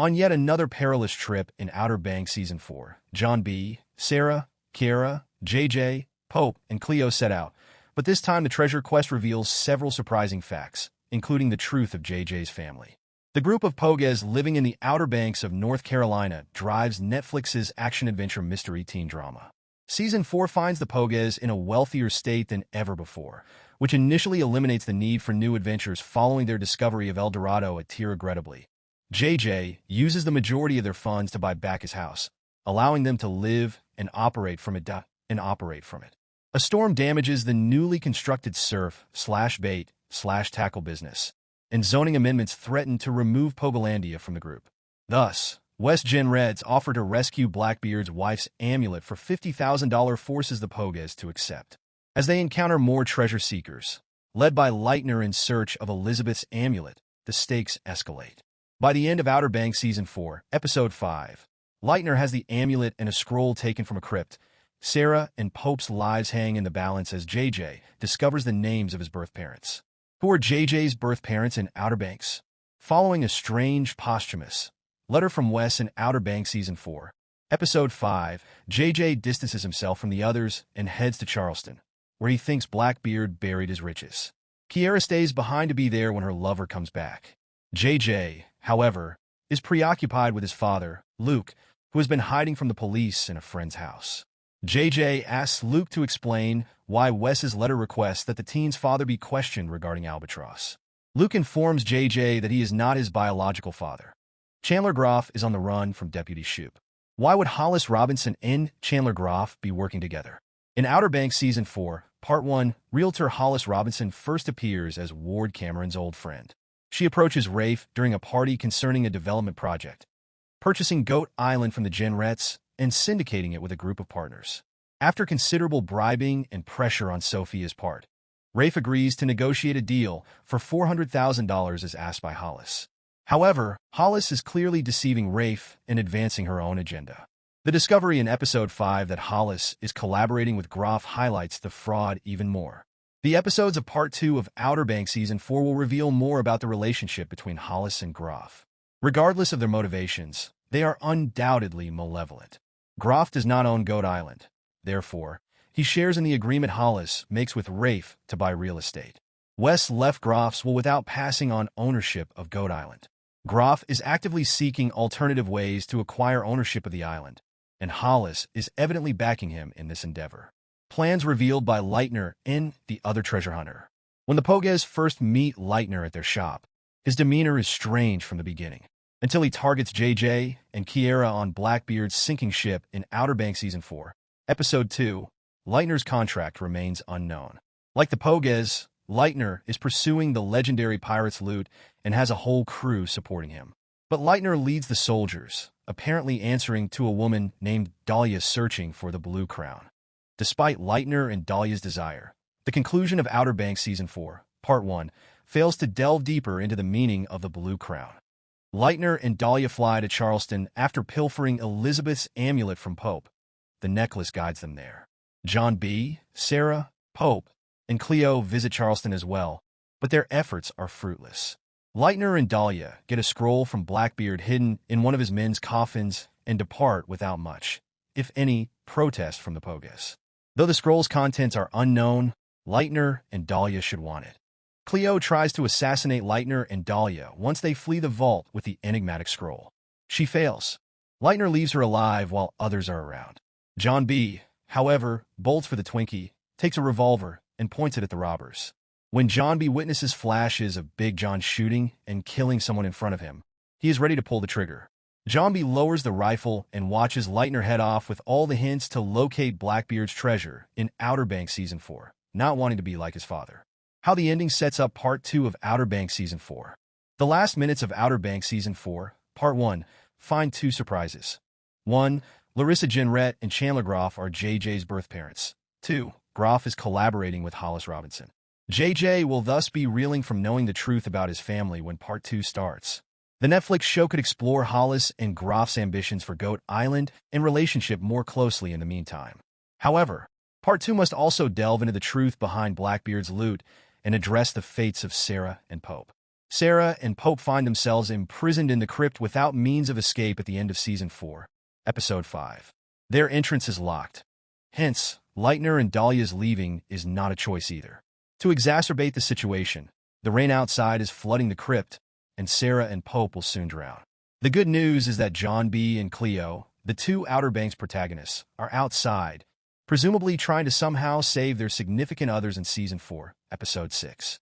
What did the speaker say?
On yet another perilous trip in Outer Banks Season 4, John B., Sarah, Kiara, JJ, Pope, and Cleo set out, but this time the treasure quest reveals several surprising facts, including the truth of JJ's family. The group of Pogues living in the Outer Banks of North Carolina drives Netflix's action-adventure mystery teen drama. Season 4 finds the Pogues in a wealthier state than ever before, which initially eliminates the need for new adventures following their discovery of El Dorado at Tierra Regrettably. JJ uses the majority of their funds to buy back his house, allowing them to live and operate from it. A storm damages the newly constructed surf/bait/tackle business, and zoning amendments threaten to remove Pogolandia from the group. Thus, West Gen Red's offer to rescue Blackbeard's wife's amulet for $50,000 forces the Pogues to accept. As they encounter more treasure seekers, led by Lightner in search of Elizabeth's amulet, the stakes escalate. By the end of Outer Banks Season 4, Episode 5, Lightner has the amulet and a scroll taken from a crypt. Sarah and Pope's lives hang in the balance as JJ discovers the names of his birth parents. Who are JJ's birth parents in Outer Banks? Following a strange posthumous letter from Wes in Outer Banks Season 4, Episode 5, JJ distances himself from the others and heads to Charleston, where he thinks Blackbeard buried his riches. Kiara stays behind to be there when her lover comes back. JJ, however, is preoccupied with his father, Luke, who has been hiding from the police in a friend's house. JJ asks Luke to explain why Wes's letter requests that the teen's father be questioned regarding Albatross. Luke informs JJ that he is not his biological father. Chandler Groff is on the run from Deputy Shoop. Why would Hollis Robinson and Chandler Groff be working together? In Outer Banks Season 4, Part 1, Realtor Hollis Robinson first appears as Ward Cameron's old friend. She approaches Rafe during a party concerning a development project, purchasing Goat Island from the Genrets and syndicating it with a group of partners. After considerable bribing and pressure on Sophia's part, Rafe agrees to negotiate a deal for $400,000 as asked by Hollis. However, Hollis is clearly deceiving Rafe and advancing her own agenda. The discovery in Episode 5 that Hollis is collaborating with Groff highlights the fraud even more. The episodes of Part 2 of Outer Banks Season 4 will reveal more about the relationship between Hollis and Groff. Regardless of their motivations, they are undoubtedly malevolent. Groff does not own Goat Island. Therefore, he shares in the agreement Hollis makes with Rafe to buy real estate. Wes left Groff's will without passing on ownership of Goat Island. Groff is actively seeking alternative ways to acquire ownership of the island, and Hollis is evidently backing him in this endeavor. Plans revealed by Lightner and the other treasure hunter. When the Pogues first meet Lightner at their shop, his demeanor is strange from the beginning, until he targets JJ and Kiara on Blackbeard's sinking ship in Outer Banks Season 4. Episode 2, Lightner's contract remains unknown. Like the Pogues, Lightner is pursuing the legendary pirate's loot and has a whole crew supporting him. But Lightner leads the soldiers, apparently answering to a woman named Dahlia searching for the Blue Crown. Despite Lightner and Dahlia's desire, the conclusion of Outer Banks Season 4, Part 1, fails to delve deeper into the meaning of the Blue Crown. Lightner and Dahlia fly to Charleston after pilfering Elizabeth's amulet from Pope. The necklace guides them there. John B., Sarah, Pope, and Cleo visit Charleston as well, but their efforts are fruitless. Lightner and Dahlia get a scroll from Blackbeard hidden in one of his men's coffins and depart without much, if any, protest from the Pogues. Though the scroll's contents are unknown, Lightner and Dahlia should want it. Cleo tries to assassinate Lightner and Dahlia once they flee the vault with the enigmatic scroll. She fails. Lightner leaves her alive while others are around. John B., however, bolts for the Twinkie, takes a revolver, and points it at the robbers. When John B. witnesses flashes of Big John shooting and killing someone in front of him, he is ready to pull the trigger. John B. lowers the rifle and watches Lightner head off with all the hints to locate Blackbeard's treasure in Outer Banks Season 4, not wanting to be like his father. How the ending sets up Part 2 of Outer Banks Season 4. The last minutes of Outer Banks Season 4, Part 1, find two surprises. 1. Larissa Jenrette and Chandler Groff are JJ's birth parents. 2. Groff is collaborating with Hollis Robinson. JJ will thus be reeling from knowing the truth about his family when Part 2 starts. The Netflix show could explore Hollis and Groff's ambitions for Goat Island and relationship more closely in the meantime. However, Part 2 must also delve into the truth behind Blackbeard's loot and address the fates of Sarah and Pope. Sarah and Pope find themselves imprisoned in the crypt without means of escape at the end of Season 4, Episode 5. Their entrance is locked. Hence, Leitner and Dahlia's leaving is not a choice either. To exacerbate the situation, the rain outside is flooding the crypt, and Sarah and Pope will soon drown. The good news is that John B. and Cleo, the two Outer Banks protagonists, are outside, presumably trying to somehow save their significant others in Season 4, Episode 6.